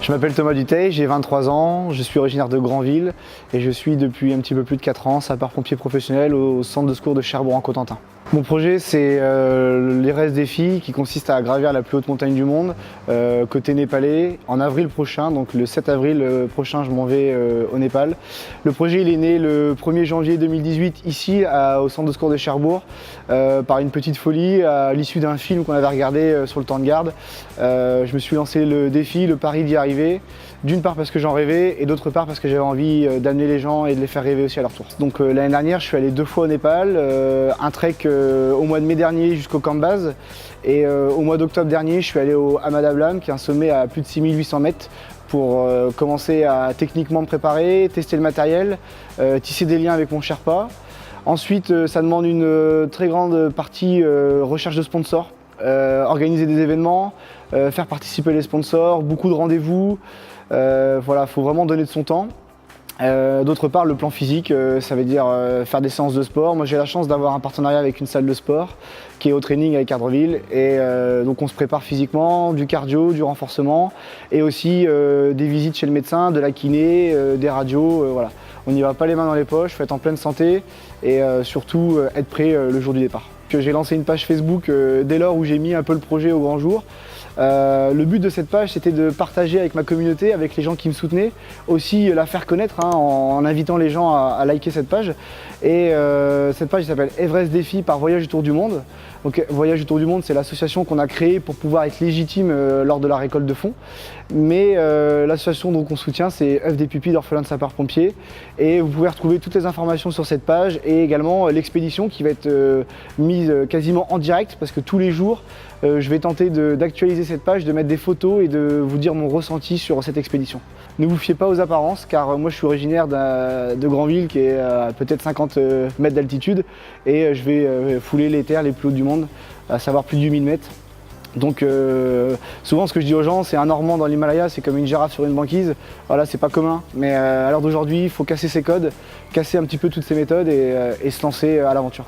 Je m'appelle Thomas Dutheil, j'ai 23 ans, je suis originaire de Granville et je suis depuis un petit peu plus de 4 ans sapeur-pompier professionnel au centre de secours de Cherbourg en Cotentin. Mon projet c'est l'Everest Défi qui consiste à gravir la plus haute montagne du monde côté népalais en avril prochain, donc le 7 avril prochain je m'en vais au Népal. Le projet il est né le 1er janvier 2018 ici au centre de secours de Cherbourg par une petite folie à l'issue d'un film qu'on avait regardé sur le temps de garde. Je me suis lancé le défi, le pari d'y arriver, d'une part parce que j'en rêvais et d'autre part parce que j'avais envie d'amener les gens et de les faire rêver aussi à leur tour. Donc l'année dernière je suis allé 2 fois au Népal, un trek au mois de mai dernier jusqu'au camp de base et au mois d'octobre dernier je suis allé au Hamadablam qui est un sommet à plus de 6800 mètres pour commencer à techniquement me préparer, tester le matériel, tisser des liens avec mon Sherpa. Ensuite ça demande une très grande partie recherche de sponsors, organiser des événements, faire participer les sponsors, beaucoup de rendez-vous. Voilà, faut vraiment donner de son temps. D'autre part, le plan physique, ça veut dire faire des séances de sport. Moi j'ai la chance d'avoir un partenariat avec une salle de sport qui est au training avec Ardreville et donc on se prépare physiquement, du cardio, du renforcement et aussi des visites chez le médecin, de la kiné, des radios, voilà. On n'y va pas les mains dans les poches, faut être en pleine santé et surtout être prêt le jour du départ. J'ai lancé une page Facebook dès lors où j'ai mis un peu le projet au grand jour. Le but de cette page c'était de partager avec ma communauté, avec les gens qui me soutenaient, aussi la faire connaître en invitant les gens à liker cette page. Et cette page s'appelle Everest Défi par Voyage autour du monde. Donc Voyage autour du monde c'est l'association qu'on a créée pour pouvoir être légitime lors de la récolte de fonds. Mais l'association qu'on soutient c'est œuvres des pupilles d'orphelins de sapeurs-pompiers. Et vous pouvez retrouver toutes les informations sur cette page et également l'expédition qui va être mise quasiment en direct parce que tous les jours je vais tenter d'actualiser cette page, de mettre des photos et de vous dire mon ressenti sur cette expédition. Ne vous fiez pas aux apparences car moi je suis originaire de Granville qui est à peut-être 50 mètres d'altitude et je vais fouler les terres les plus hautes du monde, à savoir plus de 8000 mètres. Donc souvent ce que je dis aux gens, c'est un Normand dans l'Himalaya, c'est comme une girafe sur une banquise. Voilà, c'est pas commun, mais à l'heure d'aujourd'hui, il faut casser ces codes, casser un petit peu toutes ces méthodes et se lancer à l'aventure.